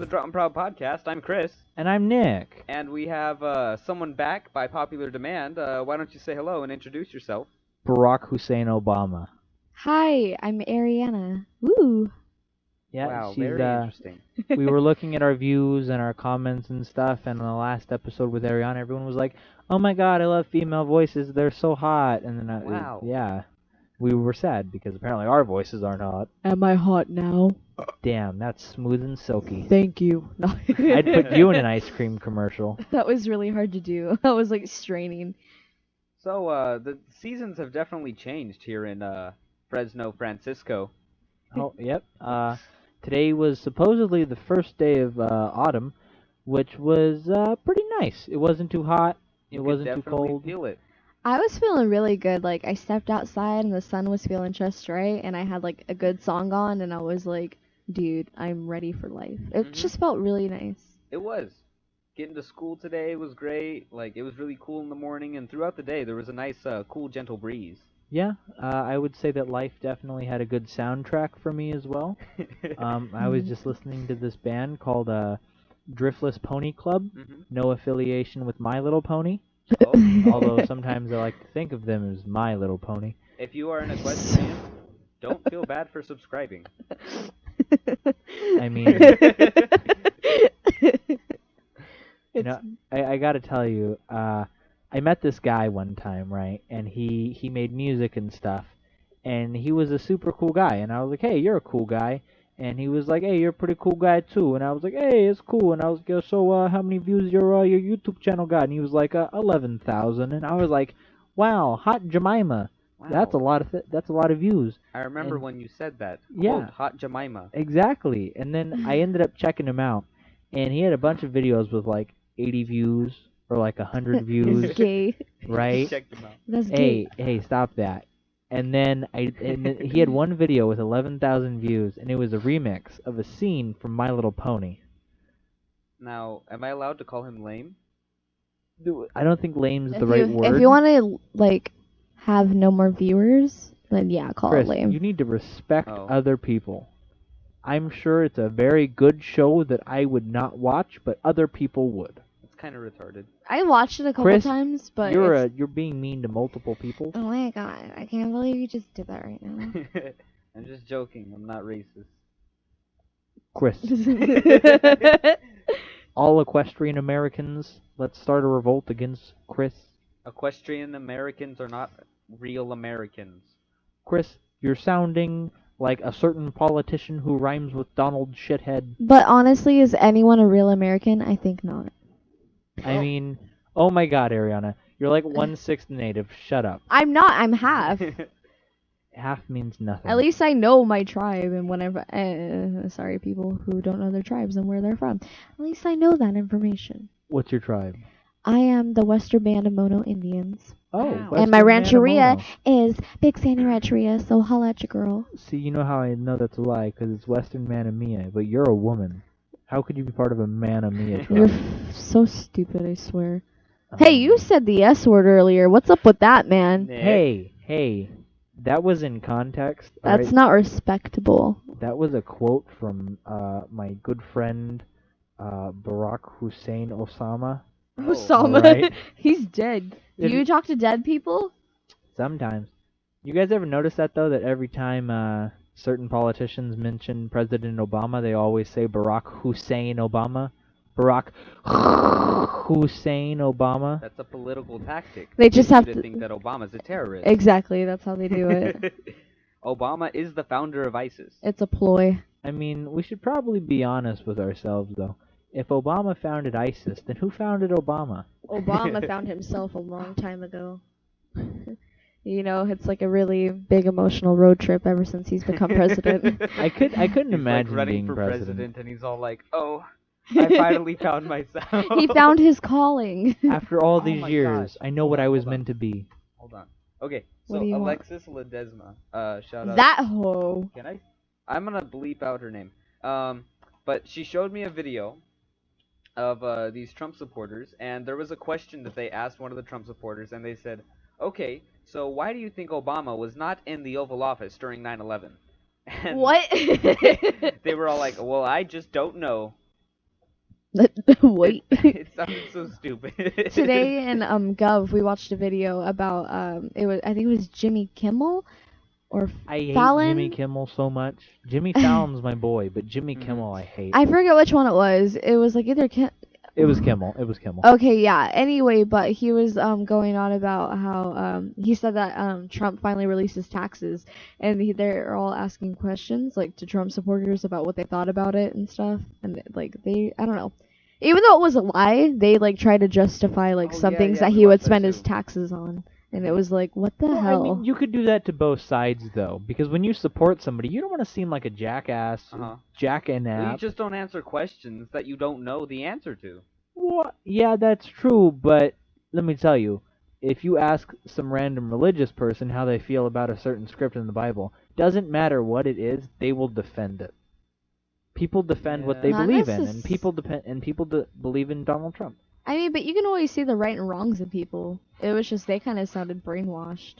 Drought&Proud podcast. I'm Chris. And I'm Nick. And we have someone back by popular demand. Why don't you say hello and introduce yourself? Barack Hussein Obama. Hi, I'm Ariana. Woo! Yeah, wow, she's, very interesting. We were looking at our views and our comments and stuff, and in the last episode with Ariana, everyone was like, "Oh my God, I love female voices. They're so hot." And then, Wow. Yeah, we were sad because apparently our voices aren't hot. Am I hot now? Damn, that's smooth and silky. Thank you. No. I'd put you in an ice cream commercial. That was really hard to do. I was like straining. So, the seasons have definitely changed here in Fresno, Francisco. Oh, yep. Today was supposedly the first day of autumn, which was pretty nice. It wasn't too hot. It wasn't too cold. Feel it. I was feeling really good. Like, I stepped outside and the sun was feeling just right, and I had like a good song on, and I was like, dude, I'm ready for life. It just felt really nice. It was. Getting to school today was great. Like, it was really cool in the morning, and throughout the day there was a nice, cool, gentle breeze. Yeah, I would say that life definitely had a good soundtrack for me as well. I was just listening to this band called Driftless Pony Club. No affiliation with My Little Pony. Oh. Although sometimes I like to think of them as My Little Pony. If you are an equestrian, don't feel bad for subscribing. I mean, you know, I gotta tell you, I met this guy one time, right? And he made music and stuff, and he was a super cool guy. And I was like, hey, you're a cool guy. And he was like, hey, you're a pretty cool guy too. And I was like, hey, it's cool. And I was like, yo, so how many views your YouTube channel got? And he was like, 11,000. And I was like, wow, hot Jemima. Wow. That's a lot of views. I remember when you said that. Yeah. Quote, hot Jemima. Exactly. And then I ended up checking him out, and he had a bunch of videos with like 80 views or like 100 views. That's gay. Right? Check them out. That's gay. Hey, stop that. And then he had one video with 11,000 views, and it was a remix of a scene from My Little Pony. Now, am I allowed to call him lame? I don't think lame's the right word. If you want to like have no more viewers, then yeah, call Chris, it lame. you need to respect other people. I'm sure it's a very good show that I would not watch, but other people would. It's kind of retarded. I watched it a couple Chris, times, but you're being mean to multiple people. Oh my God, I can't believe you just did that right now. I'm just joking. I'm not racist. Chris. All equestrian Americans, let's start a revolt against Chris. Equestrian Americans are not real Americans. Chris, you're sounding like a certain politician who rhymes with Donald Shithead. But honestly, is anyone a real American? I think not. I mean, oh my God, Ariana, you're like 1/6 native. Shut up. I'm not. I'm half. Half means nothing. At least I know my tribe, and whenever sorry, people who don't know their tribes and where they're from. At least I know that information. What's your tribe? I am the Western Band of Mono Indians. Oh, Wow. And my Western rancheria Manamono. is Big Sandy Rancheria, so holla at your girl. See, you know how I know that's a lie, because it's Western Manamia, but you're a woman. How could you be part of a Manamia You're tribe? so stupid, I swear. Hey, you said the S word earlier. What's up with that, man? Nick. Hey, that was in context. That's alright? not respectable. That was a quote from my good friend Barack Hussein Osama. Osama. Alright. He's dead. Do If you you- talk to dead people? Sometimes. You guys ever notice that, though, that every time certain politicians mention President Obama, they always say Barack Hussein Obama? Barack Hussein Obama? That's a political tactic. They just get have you to- think that Obama's a terrorist. Exactly, that's how they do it. Obama is the founder of ISIS. It's a ploy. I mean, we should probably be honest with ourselves, though. If Obama founded ISIS, then who founded Obama? Obama found himself a long time ago. You know, it's like a really big emotional road trip ever since he's become president. I couldn't He's imagine like running being for president. and he's all like, "Oh, I finally found myself." He found his calling. After all Oh these my years, gosh. I know what I was Hold on. meant to be. Hold on. Okay, What so do you want? Alexis Ledesma. Shout out. That hoe. Can I? I'm gonna bleep out her name. But she showed me a video of these Trump supporters, and there was a question that they asked one of the Trump supporters, and they said, "Okay, so why do you think Obama was not in the Oval Office during 9/11?" And What? they were all like, "Well, I just don't know." Wait. It sounded so stupid. Today in Gov we watched a video about I think it was Jimmy Kimmel or I hate Jimmy Fallon. Kimmel so much. Jimmy Fallon's my boy, but Jimmy Mhm. Kimmel I hate. I forget which one it was. It was like either It was Kimmel. It was Kimmel. Okay, yeah. Anyway, but he was going on about how he said that Trump finally released his taxes, and they're all asking questions like to Trump supporters about what they thought about it and stuff, and like I don't know. Even though it was a lie, they like try to justify like Oh some yeah, things yeah, that we he would watched that spend his too. taxes on, and it was like, what the Well, I mean, hell? you could do that to both sides though, because when you support somebody, you don't want to seem like a jackass, Uh-huh. Well, you jackanap. just don't answer questions that you don't know the answer to. What? Yeah, that's true, but let me tell you, if you ask some random religious person how they feel about a certain script in the Bible, doesn't matter what it is, they will defend it. People defend what they Yeah. Not believe in, necess- and people believe in Donald Trump. I mean, but you can always see the right and wrongs in people. It was just they kind of sounded brainwashed.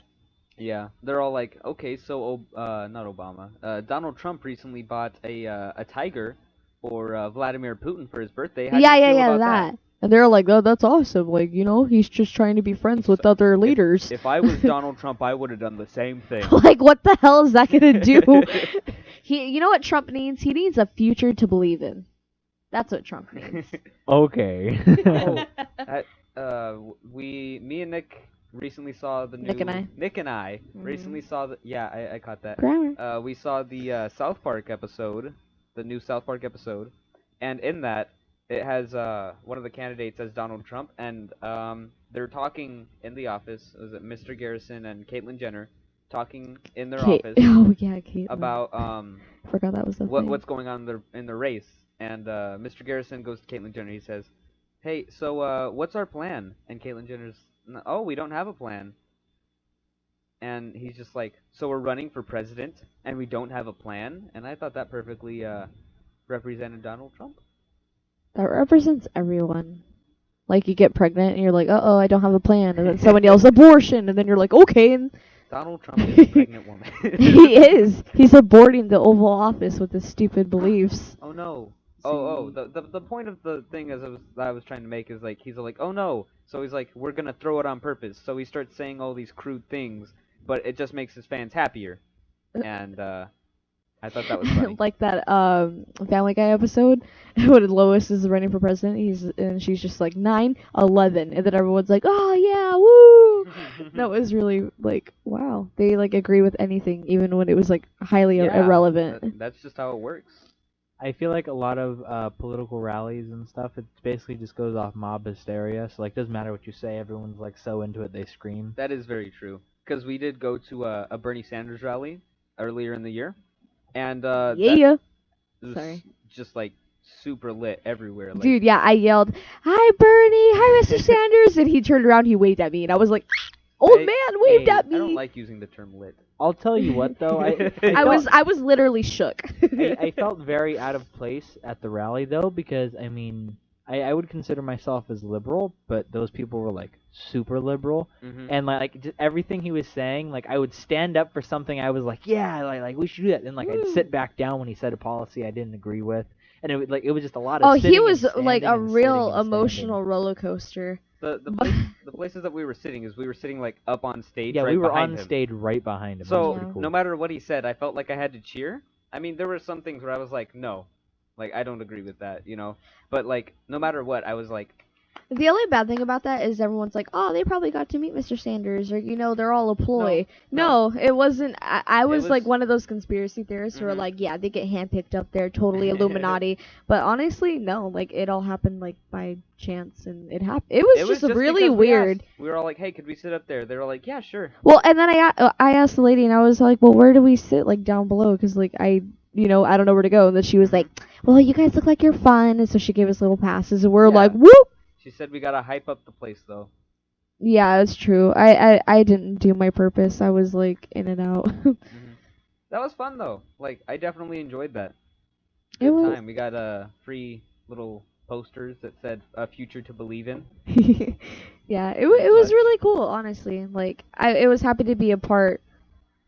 Yeah, they're all like, okay, so not Obama. Donald Trump recently bought a tiger for Vladimir Putin for his birthday. How do Yeah, you yeah, feel yeah, about that. And they're like, oh, that's awesome. Like, he's just trying to be friends with other If leaders. if I was Donald Trump, I would have done the same thing. Like, what the hell is that gonna do? You know what Trump needs? He needs a future to believe in. That's what Trump needs. Okay. Oh, me and Nick recently saw the new. Nick and I. Nick and I Mhm. recently saw the. Yeah, I caught that. Grammar. We saw the South Park episode, the new South Park episode, and in that it has one of the candidates as Donald Trump, and they're talking in the office. Was it Mr. Garrison and Caitlyn Jenner talking in their office Oh yeah, Caitlyn. about Forgot that was the thing. what's going on in the race, and Mr. Garrison goes to Caitlyn Jenner. He says, "Hey, so what's our plan?" And Caitlyn Jenner's, "Oh, we don't have a plan." And he's just like, "So we're running for president, and we don't have a plan?" And I thought that perfectly represented Donald Trump. That represents everyone. Like you get pregnant and you're like, uh oh, I don't have a plan, and then somebody else abortion, and then you're like, okay, and Donald Trump is a pregnant woman. he is. He's aborting the Oval Office with his stupid beliefs. Oh no. Oh, the point of the thing is I was trying to make is like he's like, oh no. So he's like, we're gonna throw it on purpose. So he starts saying all these crude things, but it just makes his fans happier. And I thought that was funny. Like that Family Guy episode when Lois is running for president, and she's just like 9, 11, and then everyone's like, oh yeah, woo. That was really like, wow, they like agree with anything, even when it was like highly Yeah, irrelevant. that's just how it works. I feel like a lot of political rallies and stuff, it basically just goes off mob hysteria. So like, doesn't matter what you say, everyone's like so into it they scream. That is very true. Because we did go to a Bernie Sanders rally earlier in the year, and Yeah. that was Sorry. just like super lit everywhere. Like, Dude, yeah, I yelled, hi Bernie, hi Mr. Sanders, and he turned around, he waved at me, and I was like, old man waved at me. I don't like using the term lit. I'll tell you what though, I was literally shook. I felt very out of place at the rally though, because I mean, I would consider myself as liberal, but those people were like super liberal, and like just everything he was saying, like I would stand up for something I was like, yeah, like we should do that, and like I'd sit back down when he said a policy I didn't agree with, and it was just a lot of. Oh, he sitting was and like standing a and real sitting and emotional roller coaster. The places that we were sitting is we were sitting like up on stage. Yeah, right we were behind on him. stage right behind him. It was So pretty cool. no matter what he said, I felt like I had to cheer. I mean, there were some things where I was like, no, like I don't agree with that, But like, no matter what, I was like, The only bad thing about that is everyone's like, oh, they probably got to meet Mr. Sanders, or they're all a ploy. No, it wasn't. I was like one of those conspiracy theorists who are like, yeah, they get handpicked up there, totally Illuminati. But honestly, no, like it all happened like by chance, and it happened. It was just really because weird. We were all like, hey, could we sit up there? They were like, yeah, sure. Well, and then I asked the lady, and I was like, well, where do we sit, like down below? Because like I don't know where to go. And then she was like, well, you guys look like you're fun, and so she gave us little passes, and we're like, whoop. She said we gotta hype up the place though. Yeah, it's true. I didn't do my purpose. I was like in and out. That was fun though. Like I definitely enjoyed that. It Good was- time. We got free little posters that said "A future to believe in." Yeah, it was really cool, honestly. Like I was happy to be a part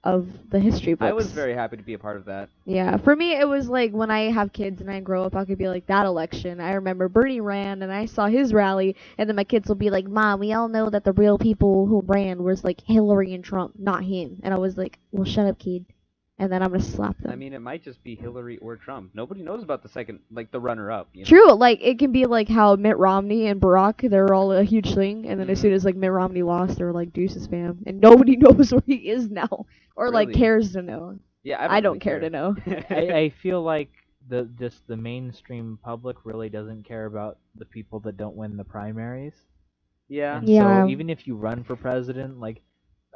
of the history books. I was very happy to be a part of that. Yeah, for me it was like when I have kids and I grow up, I could be like that election. I remember Bernie ran and I saw his rally, and then my kids will be like, "Mom, we all know that the real people who ran was like Hillary and Trump, not him." And I was like, "Well, shut up, kid." And then I'm gonna slap them. I mean, it might just be Hillary or Trump. Nobody knows about the second, like the runner-up. You know? True, like it can be like how Mitt Romney and Barack, they're all a huge thing, and then as soon as like Mitt Romney lost, they were like deuces fam, and nobody knows where he is now, or like Really? cares to know. Yeah, I don't care to know. I feel like the mainstream public really doesn't care about the people that don't win the primaries. Yeah. And Yeah. so even if you run for president, like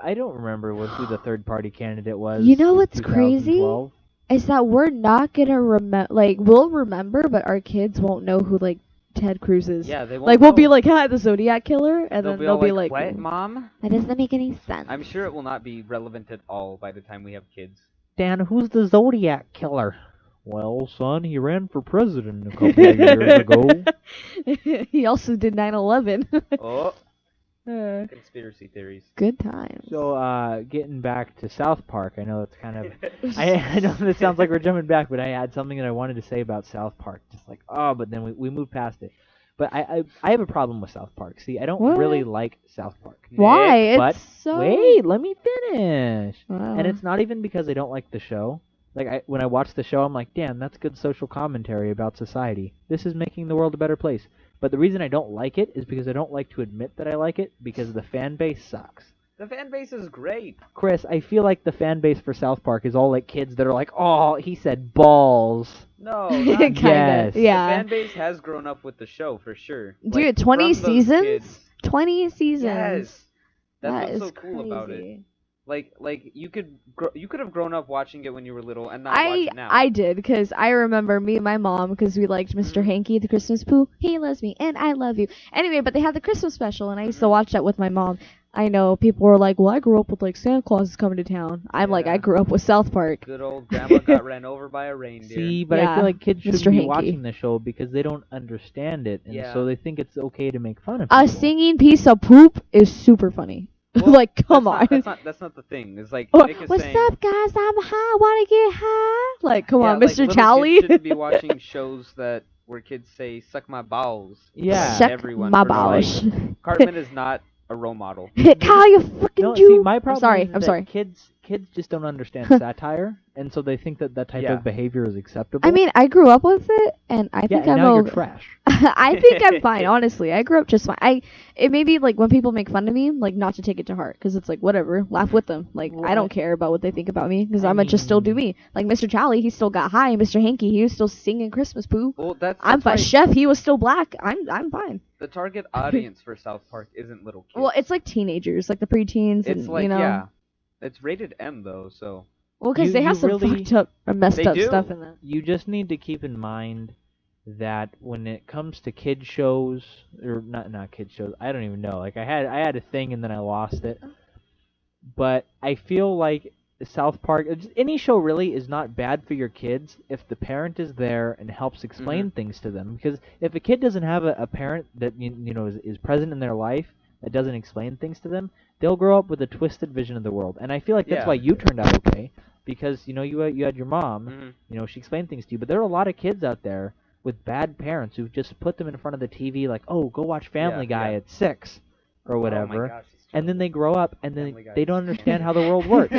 I don't remember who the third party candidate was. You know in what's crazy? 2012. Is that we're not gonna remember, like we'll remember, but our kids won't know who like Ted Cruz is. Yeah, they won't. Like we'll be know. like, "Hi, the Zodiac killer," and They'll then be they'll all be like, like, "What, Mom?" "That doesn't make any sense." I'm sure it will not be relevant at all by the time we have kids. Dan, who's the Zodiac killer? Well, son, he ran for president a couple of years ago. He also did 9/11. Oh, Uh, conspiracy theories. Good times. So, getting back to South Park, I know it's kind of... I know this sounds like we're jumping back, but I had something that I wanted to say about South Park. Just like, but then we moved past it. But I have a problem with South Park. See, I don't What? really like South Park. Why? But It's so. wait, let me finish. Wow. And it's not even because I don't like the show. Like, when I watch the show, I'm like, damn, that's good social commentary about society. This is making the world a better place. But the reason I don't like it is because I don't like to admit that I like it, because the fan base sucks. The fan base is great. Chris, I feel like the fan base for South Park is all like kids that are like, oh, he said balls. No, Kinda. not Yes. Yeah. The fan base has grown up with the show for sure. Dude, Like, 20 from those seasons? kids- 20 seasons. Yes. That's That what's is so cool about it. crazy. Like you could have grown up watching it when you were little and not watch it now. I did, because I remember me and my mom, because we liked Mr. Mhm. Hanky, the Christmas Pooh. He loves me, and I love you. Anyway, but they had the Christmas special, and I used to Mhm. watch that with my mom. I know people were like, well, I grew up with like Santa Claus is coming to town. I'm like, Yeah. I grew up with South Park. Good old grandma got ran over by a reindeer. See, but I Yeah, feel like kids shouldn't Mr. be Hanky. watching the show because they don't understand it, and Yeah. so they think it's okay to make fun of A people. singing piece of poop is super funny. Well, like, come on. That's not the thing. It's like Or, Nick is what's saying. up, guys? I'm high. Wanna get high? Like, come Yeah, on, like, Mr. little Charlie. kids shouldn't be watching shows where kids say "suck my balls." Yeah. Like Suck everyone. my for no balls. reason. Cartman is not a role model. Kyle, you fucking No, Jew. see, my problem I'm sorry. is I'm that sorry. kids just don't understand satire, and so they think that type Yeah. of behavior is acceptable. I mean, I grew up with it, and I yeah, think and I'm now you're okay. trash. I think I'm fine, honestly. I grew up just fine. It may be like when people make fun of me, like not to take it to heart, because it's like whatever, laugh with them. Like I Well, don't care about what they think about me, because I I'm gonna just still do mean- me. Like Mr. Charlie, he still got high. Mr. Hanky, he was still singing Christmas Pooh. Well, that's I'm fine. right. Chef, he was still black. I'm fine. The target audience for South Park isn't little kids. Well, it's like teenagers, like the preteens, It's and like you know. yeah, it's rated M though, so Well, because You- they have you some really- fucked up or messed They up do. stuff in that. You just need to keep in mind that when it comes to kid shows, or not kid shows, I don't even know. Like I had a thing and then I lost it. But I feel like South Park, any show really is not bad for your kids if the parent is there and helps explain things to them. Because if a kid doesn't have a parent that you know is present in their life that doesn't explain things to them, they'll grow up with a twisted vision of the world. And I feel like that's Yeah. why you turned out okay, because you had your mom, Mhm. you know, she explained things to you. But there are a lot of kids out there with bad parents who just put them in front of the TV like, oh, go watch Family Guy yeah. at 6 or Oh whatever. my gosh, it's And then they grow up, and then Family Guy they is don't understand how the world works.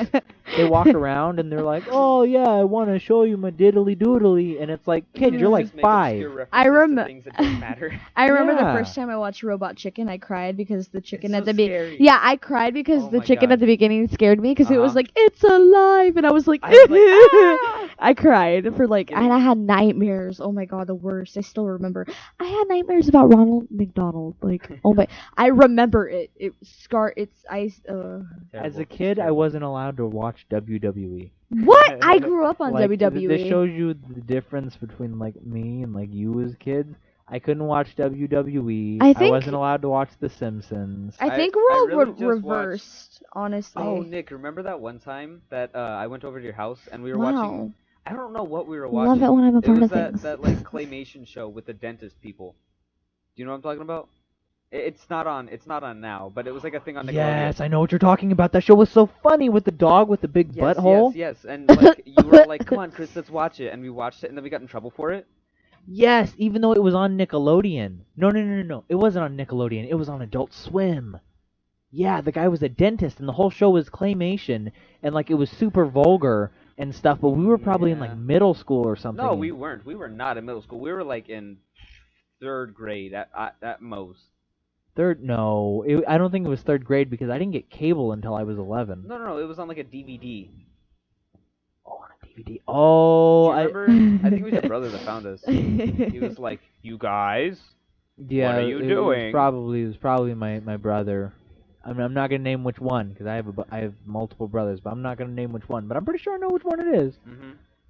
They walk around, and they're like, "Oh yeah, I want to show you my diddly doodly," and it's like, kid, you're like Just make 5. obscure references I to remem- things that don't matter. I remember Yeah. the first time I watched Robot Chicken, I cried because the chicken It's at so the beginning. scary. Yeah, I cried because Oh the my chicken God. at the beginning scared me because it was Uh-huh. like it's alive, and I was like, I was like, "Ah!" I cried for like, Getting- and I had nightmares. Oh my God, the worst. I still remember. I had nightmares about Ronald McDonald. Like, oh my, I remember it. It scar. It's I. As a kid, I wasn't allowed to watch WWE. What? I grew up on Like, WWE. This shows you the difference between like me and like you as kids. I couldn't watch WWE. I think- wasn't allowed to watch The Simpsons. I think I we're all really just reversed, honestly. Oh, Nick, remember that one time that I went over to your house and we were wow. watching? I don't know what we were Love watching. it when I'm a part it was of things. that like claymation show with the dentist people. Do you know what I'm talking about? It's not on. It's not on now, but it was like a thing on Yes, Nickelodeon. I know what you're talking about. That show was so funny with the dog with the big Yes, butthole. yes. And like you were all like, "Come on, Chris, let's watch it." And we watched it, and then we got in trouble for it. Yes, even though it was on Nickelodeon. No. It wasn't on Nickelodeon. It was on Adult Swim. Yeah, the guy was a dentist, and the whole show was claymation, and like it was super vulgar and stuff. But we were probably in like Yeah. middle school or something. No, we weren't. We were not in middle school. We were like in third grade at most. Third? No, I don't think it was third grade because I didn't get cable until I was 11. No. It was on like a DVD. Oh, on a DVD. Oh, Do you remember? I think it was your brother that found us. He was like, "You guys, Yeah, what are you it doing?" was probably my brother. I'm not gonna name which one because I have multiple brothers, but I'm not gonna name which one. But I'm pretty sure I know which one it is.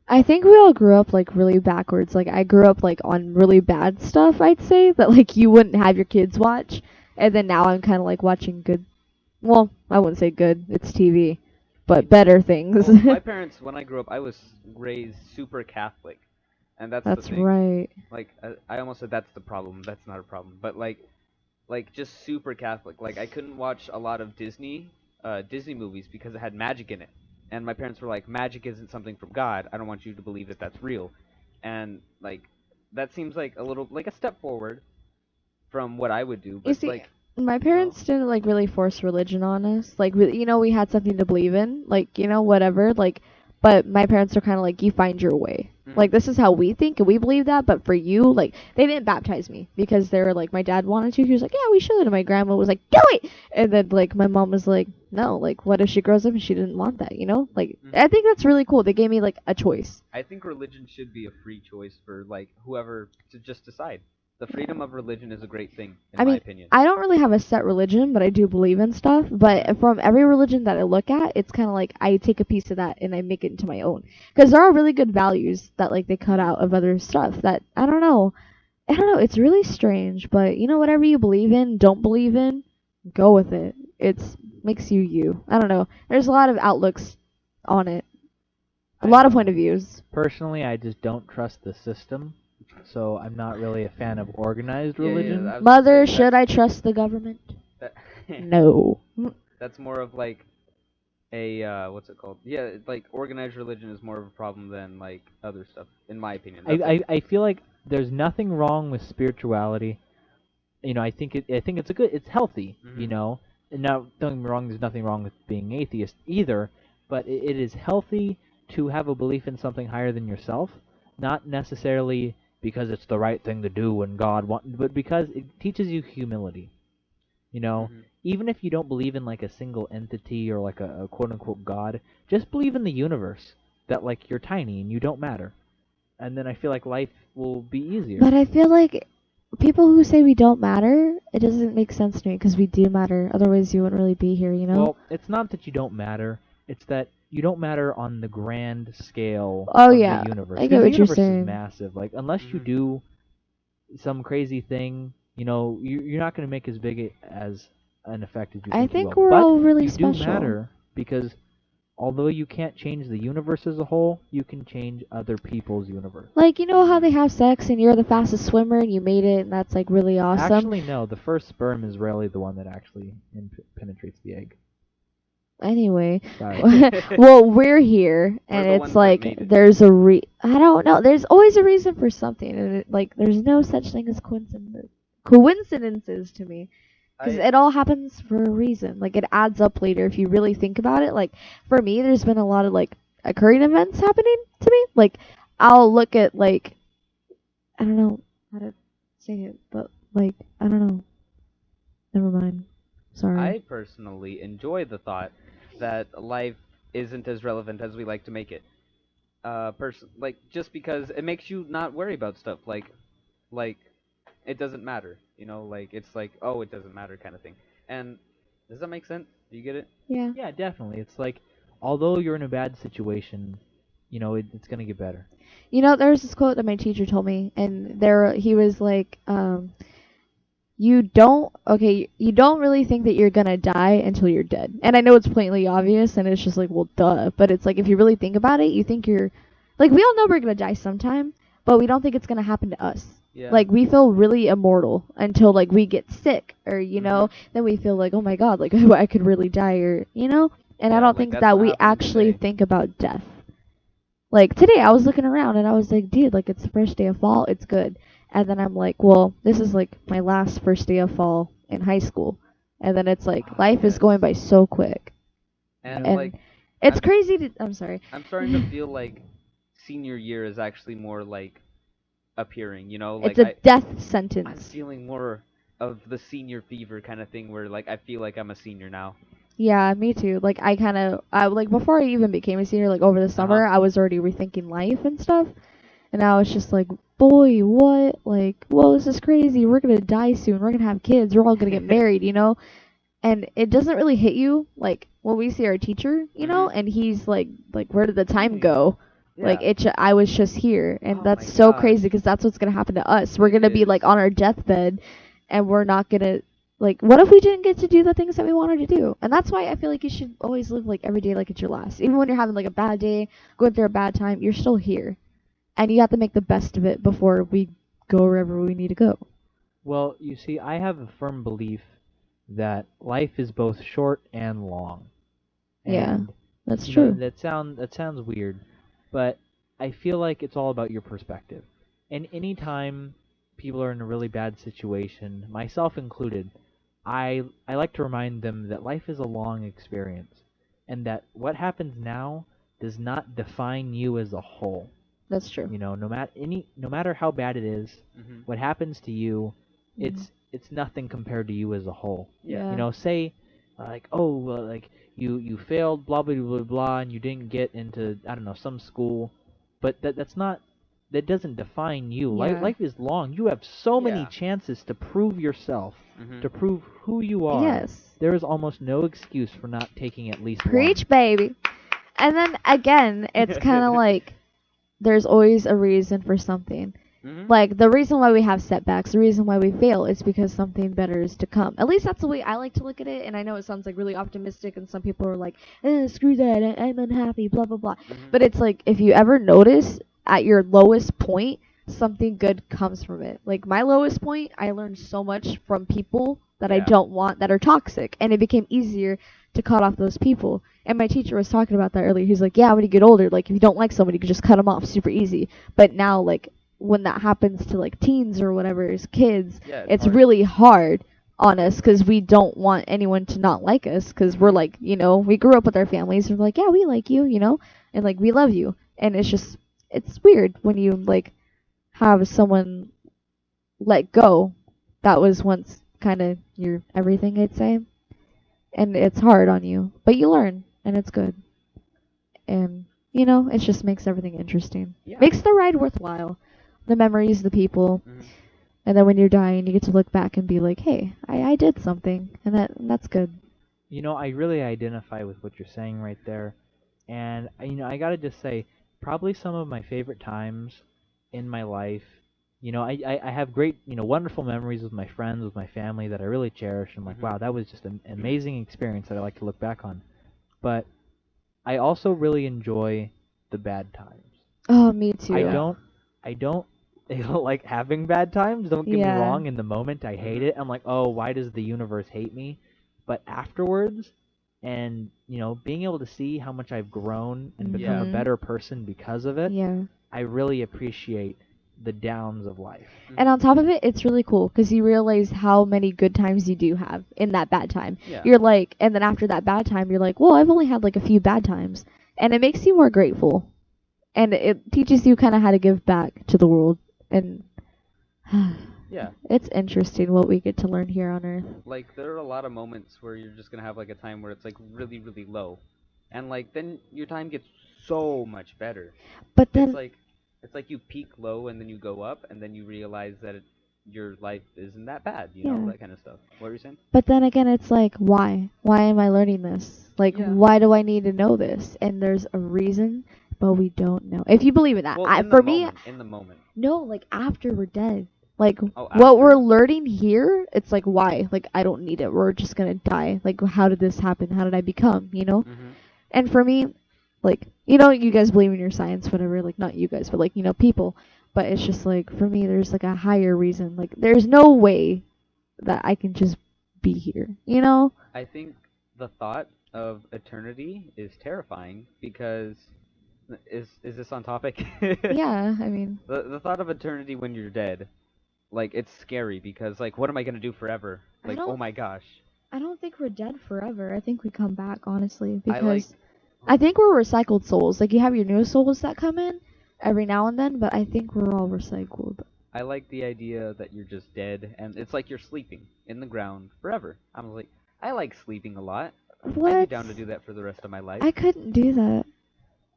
I think we all grew up like really backwards. Like I grew up like on really bad stuff, I'd say, that like you wouldn't have your kids watch. And then now I'm kind of like watching good. Well, I wouldn't say good. It's TV, but better things. Well, my parents, when I grew up, I was raised super Catholic, and that's the That's thing. right. Like I almost said that's the problem. That's not a problem, but like just super Catholic. Like I couldn't watch a lot of Disney movies because it had magic in it. And my parents were like, magic isn't something from God. I don't want you to believe that that's real. And like that seems like a little like a step forward from what I would do, You but see, like my parents didn't like really force religion on us. Like we had something to believe in, like whatever. Like, but my parents are kind of like, you find your way. Like this is how we think and we believe that. But for you, like they didn't baptize me because they were like, my dad wanted to. He was like, yeah, we should. And my grandma was like, do it. And then like my mom was like, no. Like what if she grows up and she didn't want that? Like I think that's really cool. They gave me like a choice. I think religion should be a free choice for like whoever to just decide. The freedom of religion is a great thing, in my opinion. I don't really have a set religion, but I do believe in stuff. But from every religion that I look at, it's kind of like I take a piece of that and I make it into my own. Because there are really good values that like they cut out of other stuff that I don't know. It's really strange, but whatever you believe in, don't believe in, go with it. It's makes you you. I don't know. There's a lot of outlooks on it. A lot of point of views. Personally, I just don't trust the system. So I'm not really a fan of organized religion. Mother, should I trust the government? No. That's more of like a what's it called? Yeah, like organized religion is more of a problem than like other stuff, in my opinion. I feel like there's nothing wrong with spirituality. I think it's healthy. And now don't get me wrong, there's nothing wrong with being atheist either. But it is healthy to have a belief in something higher than yourself, not necessarily because it's the right thing to do and God wants, but because it teaches you humility. Even if you don't believe in like a single entity or like a quote unquote God, just believe in the universe that like you're tiny and you don't matter. And then I feel like life will be easier. But I feel like people who say we don't matter, it doesn't make sense to me because we do matter. Otherwise you wouldn't really be here, Well, it's not that you don't matter. It's that you don't matter on the grand scale of the universe. I get what the you're universe saying. is massive. Like, unless you do some crazy thing, you're not going to make as big as an effect as you think I think you will. we're all really you special. do matter because although you can't change the universe as a whole, you can change other people's universe. Like, how they have sex and you're the fastest swimmer and you made it and that's like really awesome? Actually, no. The first sperm is rarely the one that actually penetrates the egg. Anyway, Sorry. well, we're here, and We're the it's ones like that made it. there's I don't know. There's always a reason for something, and there's no such thing as coincidences to me, because it all happens for a reason. Like it adds up later if you really think about it. Like for me, there's been a lot of like occurring events happening to me. Like I'll look at like I don't know how to say it, but like I don't know. Never mind. Sorry. I personally enjoy the thought that life isn't as relevant as we like to make it. Like just because it makes you not worry about stuff, like it doesn't matter, like it's like, oh, it doesn't matter kind of thing. And does that make sense? Do you get it? Yeah. Yeah, definitely. It's like, although you're in a bad situation, it's gonna get better. There's this quote that my teacher told me, and he was like, you don't really think that you're gonna die until you're dead. And I know it's plainly obvious, and it's just like, well, duh. But it's like, if you really think about it, you think you're, like, we all know we're gonna die sometime, but we don't think it's gonna happen to us. Yeah. Like, we feel really immortal until, like, we get sick, or, you know, then we feel like, oh my god, like, I could really die, or, you know? And I Yeah, don't like, think that's that what we happened actually today. think about death. Like, today I was looking around and I was like, dude, like, it's the first day of fall, it's good. And then I'm like, well, this is, like, my last first day of fall in high school. And then it's like, life is Yes. going by so quick. And, And like, it's I'm crazy to, I'm sorry. I'm starting to feel like senior year is actually more like appearing, you know? It's Like a death I'm sentence. feeling more of the senior fever kind of thing where like I feel like I'm a senior now. Yeah, me too. Like, I like, before I even became a senior, like, over the Uh-huh. summer, I was already rethinking life and stuff. And I was just like, boy, what? Like, well, this is crazy. We're gonna die soon. We're gonna have kids. We're all gonna get married, you know? And it doesn't really hit you, like, when we see our teacher, you know, and he's like, where did the time go? Like, Yeah. I was just here. And Oh that's my so gosh. crazy, because that's what's gonna happen to us. We're It gonna be, is. like, on our deathbed, and we're not gonna, like, what if we didn't get to do the things that we wanted to do? And that's why I feel like you should always live, like, every day like it's your last. Even when you're having, like, a bad day, going through a bad time, you're still here. And you have to make the best of it before we go wherever we need to go. Well, you see, I have a firm belief that life is both short and long. Yeah, And that's you know, true. that sounds weird, but I feel like it's all about your perspective. And anytime people are in a really bad situation, myself included, I like to remind them that life is a long experience, and that what happens now does not define you as a whole. That's true. You know, no matter how bad it is, what happens to you, Mhm. it's nothing compared to you as a whole. Yeah. You know, say like, oh, like you failed, blah blah blah blah, and you didn't get into, I don't know, some school, but that's not, that doesn't define you. Yeah. Life is long. You have so many Yeah. chances to prove yourself, Mhm. to prove who you are. Yes. There is almost no excuse for not taking at least Preach, baby. And then again, it's kind of like there's always a reason for something. Mhm. Like, the reason why we have setbacks, the reason why we fail is because something better is to come. At least that's the way I like to look at it. And I know it sounds like really optimistic, and some people are like, screw that, I'm unhappy, blah, blah, blah. Mhm. But it's like, if you ever notice at your lowest point, something good comes from it. Like, my lowest point, I learned so much from people that I Yeah. don't want, that are toxic. And it became easier to cut off those people. And my teacher was talking about that earlier. He's like, yeah, when you get older, like, if you don't like somebody, you can just cut them off super easy. But now, like, when that happens to, like, teens or whatever, as kids, Yeah, it's hard. really hard on us, because we don't want anyone to not like us, because we're like, you know, we grew up with our families, and we're like, yeah, we like you, you know, and like, we love you. And it's just, it's weird when you, like, have someone let go that was once kind of your everything, I'd say. And it's hard on you, but you learn, and it's good. And, you know, it just makes everything interesting. Yeah. Makes the ride worthwhile. The memories, the people. Mhm. And then when you're dying, you get to look back and be like, hey, I did something. And that's good. You know, I really identify with what you're saying right there. And, you know, I gotta just say, probably some of my favorite times in my life, you know, I have great, you know, wonderful memories with my friends, with my family that I really cherish. I'm like, Mhm. wow, that was just an amazing experience that I like to look back on. But I also really enjoy the bad times. Oh, me too. I Yeah. don't, I don't like having bad times. Don't get me Yeah. wrong. In the moment, I hate it. I'm like, oh, why does the universe hate me? But afterwards, and you know, being able to see how much I've grown and become a Mhm. better person because of it, Yeah. I really appreciate the downs of life. And on top of it, it's really cool because you realize how many good times you do have in that bad time. Yeah. You're like, and then after that bad time, you're like, well, I've only had like a few bad times. And it makes you more grateful. And it teaches you kind of how to give back to the world. And Yeah. it's interesting what we get to learn here on Earth. Like, there are a lot of moments where you're just gonna have like a time where it's like really, really low, and like then your time gets so much better. But then, It's like you peak low and then you go up, and then you realize that your life isn't that bad, you Yeah. know, that kind of stuff. What were you saying? but then again, it's like, why? Why am I learning this? Like, Yeah. why do I need to know this? And there's a reason, but we don't know. If you believe in that, Well, for me, in the moment. no, like after we're dead. Like, Oh, what after. we're learning here, it's like, why? Like, I don't need it. We're just gonna die. Like, how did this happen? How did I become? You know? Mhm. And for me, like, you know, you guys believe in your science, whatever. Like, not you guys, but like, you know, people. But it's just like, for me, there's like a higher reason. Like, there's no way that I can just be here, you know? I think the thought of eternity is terrifying because is this on topic? Yeah, I mean, The thought of eternity when you're dead, like it's scary because like what am I gonna do forever? I Like oh don't my gosh. I don't think we're dead forever. I think we come back, honestly, I like because I think we're recycled souls. Like, you have your new souls that come in every now and then, but I think we're all recycled. I like the idea that you're just dead and it's like you're sleeping in the ground forever. I'm like I like sleeping a lot. I'd be What? down to do that for the rest of my life. I couldn't do that.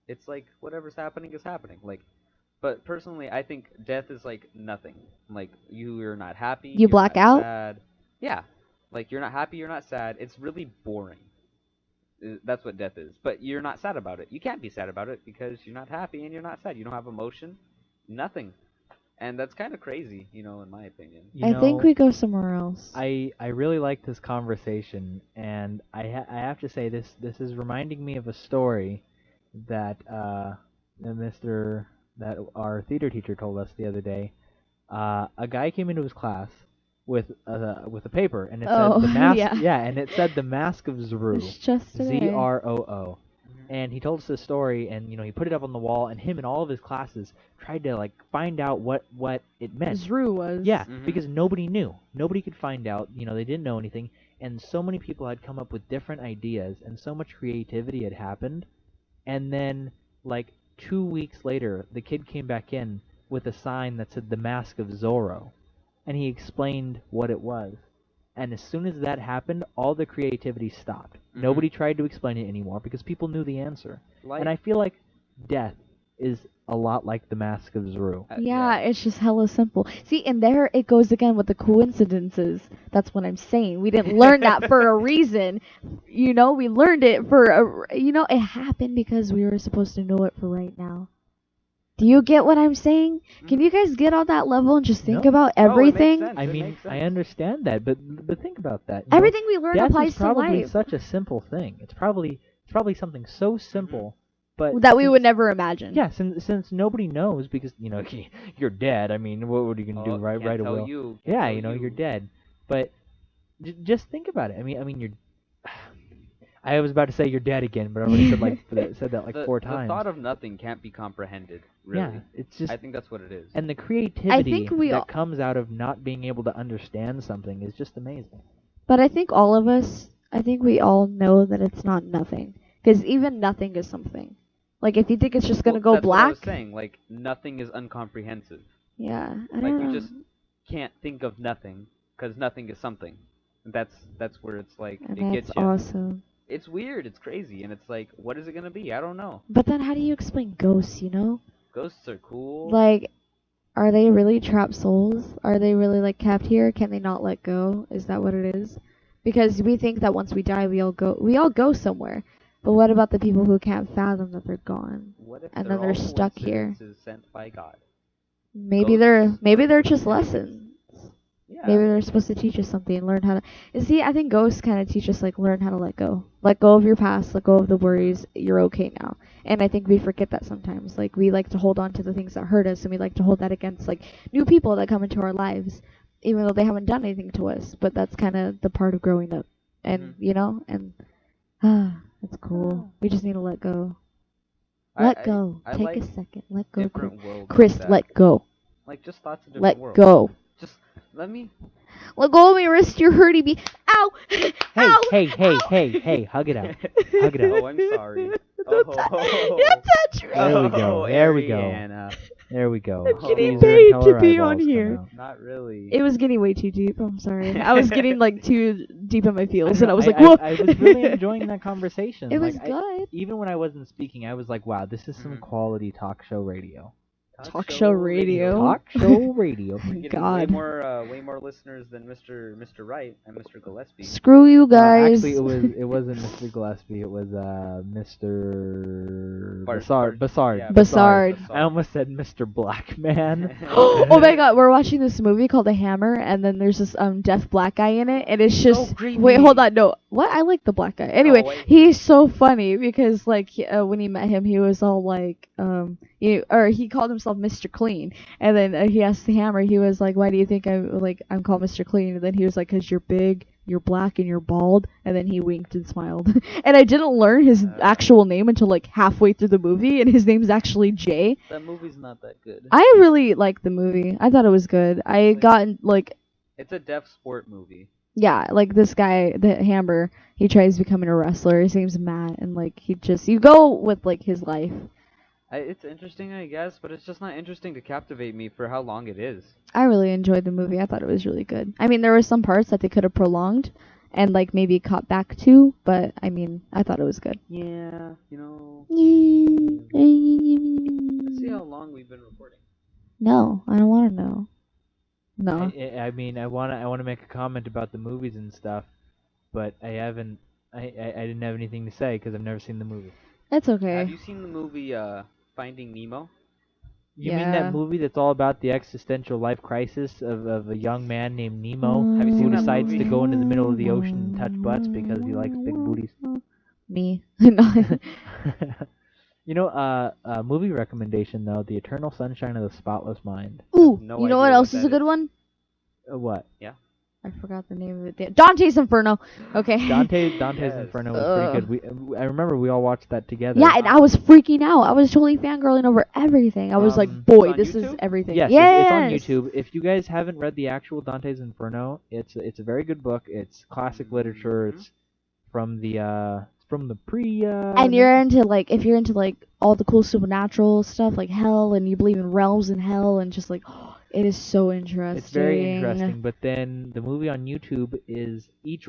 It's like whatever's happening is happening. Like, but personally, I think death is like nothing. Like you're not happy. You You're black not out? sad. Yeah, like you're not happy. You're not sad. It's really boring. That's what death is. But you're not sad about it. You can't be sad about it because you're not happy and you're not sad. You don't have emotion. Nothing. And that's kind of crazy, you know, in my opinion. You I know, think we go somewhere else. I really like this conversation, and I have to say this is reminding me of a story that that our theater teacher told us the other day. A guy came into his class with a paper, and it said the mask. yeah. And it said the Mask of Zru. It's just today. Zroo. And he told us this story, and he put it up on the wall, and him and all of his classes tried to like find out what it meant. Zru was. Yeah, because nobody knew. Nobody could find out. They didn't know anything, and so many people had come up with different ideas, and so much creativity had happened. And then, like 2 weeks later, the kid came back in with a sign that said the Mask of Zorro, and he explained what it was. And as soon as that happened, all the creativity stopped. Nobody tried to explain it anymore because people knew the answer. And I feel like death is a lot like the Mask of Zru. Yeah, it's just hella simple. See, and there it goes again with the coincidences. That's what I'm saying. We didn't learn that for a reason. We learned it for it happened because we were supposed to know it for right now. Do you get what I'm saying? Can you guys get on that level and just think about everything? I mean, I understand that, but think about that. Everything we learn applies to life. Death is probably such a simple thing. It's probably something so simple, but that we would never imagine. Yeah, since nobody knows because you're dead. I mean, what are you gonna do? Right away? Yeah, you're dead. But just think about it. I mean, you're. I was about to say you're dead again, but I already said that like 4 times. The thought of nothing can't be comprehended, really. Yeah, it's just. I think that's what it is. And the creativity that comes out of not being able to understand something is just amazing. But I think we all know that it's not nothing, because even nothing is something. Like if you think it's just gonna go that's black. What I was saying, like nothing is uncomprehensive. Yeah, I don't know. You just can't think of nothing because nothing is something. That's where it's like and it gets you. That's awesome. It's weird, it's crazy, and it's like, what is it gonna be? I don't know. But then how do you explain ghosts, Ghosts are cool. Like, are they really trapped souls? Are they really, like, kept here? Can they not let go? Is that what it is? Because we think that once we die, we all go somewhere. But what about the people who can't fathom that they're gone? What if and then they're stuck here? Sent by God? Maybe they're just lessons. Yeah. Maybe they're supposed to teach us something and learn how to... See, I think ghosts kind of teach us, like, learn how to let go. Let go of your past, let go of the worries, you're okay now. And I think we forget that sometimes. Like, we like to hold on to the things that hurt us, and we like to hold that against, like, new people that come into our lives, even though they haven't done anything to us. But that's kind of the part of growing up. And, that's cool. We just need to let go. Let go. Take like a second. Let go. Chris, let go. Like, just thoughts of different worlds. Let go. Just let go of my wrist, you're hurting me. Ow! Hey, Ow! hey, hug it out. Hug it out. Oh, I'm sorry. Don't touch me. There we go. There we go. I'm getting paid to be on here. Not really. It was getting way too deep. I'm sorry. I was getting like too deep in my feels, and I was like, "Whoa!" I was really enjoying that conversation. It was good. Even when I wasn't speaking, I was like, "Wow, this is some quality talk show radio." Talk show radio. Talk show radio. God. Way more listeners than Mr. Wright and Mr. Gillespie. Screw you guys. Actually, it wasn't Mr. Gillespie. It was Mr. Bassard. Yeah, Bassard. I almost said Mr. Blackman. Oh my God, we're watching this movie called The Hammer, and then there's this deaf black guy in it, and it's just wait, hold on, no, what? I like the black guy. Anyway, he's so funny because like when he met him, he was all like or he called himself Mr. Clean, and then he asked the Hammer. He was like, "Why do you think I'm called Mr. Clean?" And then he was like, "'Cause you're big, you're black, and you're bald." And then he winked and smiled. And I didn't learn his actual name until like halfway through the movie, and his name's actually Jay. That movie's not that good. I really liked the movie. I thought it was good. I got like. It's a deaf sport movie. Yeah, like this guy, the Hammer, he tries becoming a wrestler. His name's Matt, and like you go with like his life. It's interesting, I guess, but it's just not interesting to captivate me for how long it is. I really enjoyed the movie. I thought it was really good. I mean, there were some parts that they could have prolonged and like maybe cut back to, but I mean, I thought it was good. Yeah, Let's see how long we've been recording. No, I don't want to know. No. I mean, I wanna make a comment about the movies and stuff, but I haven't. I didn't have anything to say because I've never seen the movie. That's okay. Have you seen the movie Finding Nemo? You mean that movie that's all about the existential life crisis of a young man named Nemo Have you seen who that decides movie? to go into the middle of the ocean and touch butts because he likes big booties? Me. You know, a movie recommendation though, The Eternal Sunshine of the Spotless Mind. Ooh, No you know idea what else what is a that good is. one? What? I forgot the name of it. Dante's Inferno. Okay. Dante's Yes. Inferno was pretty good. I remember we all watched that together. Yeah, and I was freaking out. I was totally fangirling over everything. I was like, It's boy, on this is YouTube? everything. Yes, Yes. it's on YouTube. If you guys haven't read the actual Dante's Inferno, it's a very good book. It's classic literature. It's from the pre. And you're into like, if you're into like all the cool supernatural stuff, like hell, and you believe in realms in hell, and just like, it is so interesting. It's very interesting. But then the movie on YouTube is each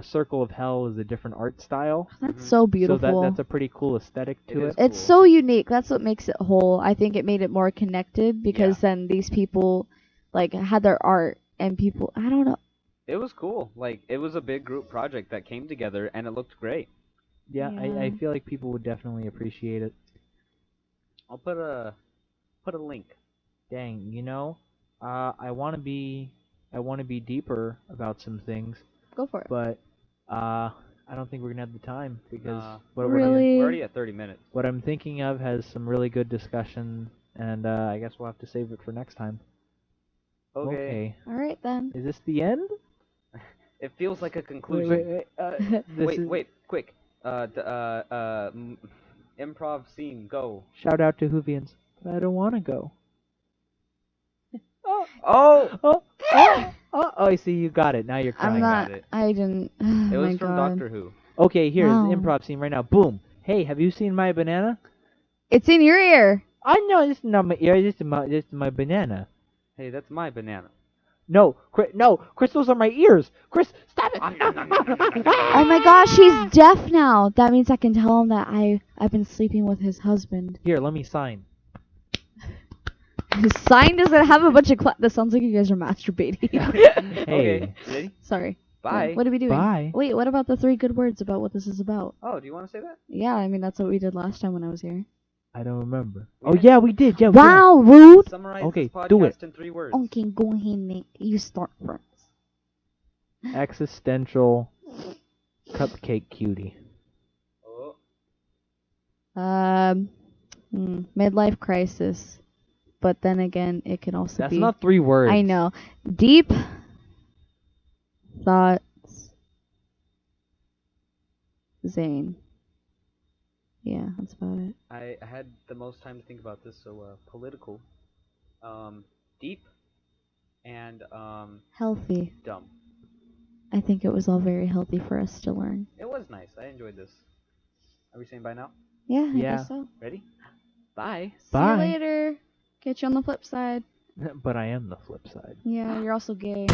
circle of hell is a different art style. That's so beautiful. So that's a pretty cool aesthetic to it. It's so unique. That's what makes it whole. I think it made it more connected because Yeah. then these people like had their art and people, I don't know. It was cool. Like, it was a big group project that came together, and it looked great. Yeah, Yeah. I feel like people would definitely appreciate it. I'll put a link. Dang, I want to be deeper about some things, Go for it. but I don't think we're gonna have the time because Really? We're already at 30 minutes. what I'm thinking of has some really good discussion, and I guess we'll have to save it for next time. Okay. All right then. Is this the end? It feels like a conclusion. Wait. Quick. Improv scene, go. Shout out to Whovians, but I don't want to go. Oh! I see, you got it. Now you're crying. I'm not. got it. I didn't. It Oh was my from God. Doctor Who. Okay, here's Wow. the improv scene right now. Boom. Hey, have you seen my banana? It's in your ear. I know this is not my ear. This is my banana. Hey, that's my banana. No, Chris, those are my ears. Chris, stop it. Oh my gosh, he's deaf now. That means I can tell him that I've been sleeping with his husband. Here, let me sign. His sign doesn't have a bunch of That sounds like you guys are masturbating. Hey. Okay, ready? Sorry. Bye. What are we doing? Bye. Wait, what about the 3 good words about what this is about? Oh, do you want to say that? Yeah, I mean that's what we did last time when I was here. I don't remember. We Oh did. yeah, we did. Yeah. We Wow, rude. Summarize Okay, this podcast do it. in 3 words. Okay, go ahead, Nick. You start first. did. Existential cupcake cutie. Oh. Midlife crisis. But then again, it can also That's be. not 3 words. I know. Deep thoughts. Zane. Yeah, that's about it. I had the most time to think about this, so political, deep, and Healthy. dumb. I think it was all very healthy for us to learn. It was nice. I enjoyed this. Are we saying bye now? Yeah, I Yeah. guess so. Ready? Bye. Bye. See you later. Catch you on the flip side. But I am the flip side. Yeah, you're also gay.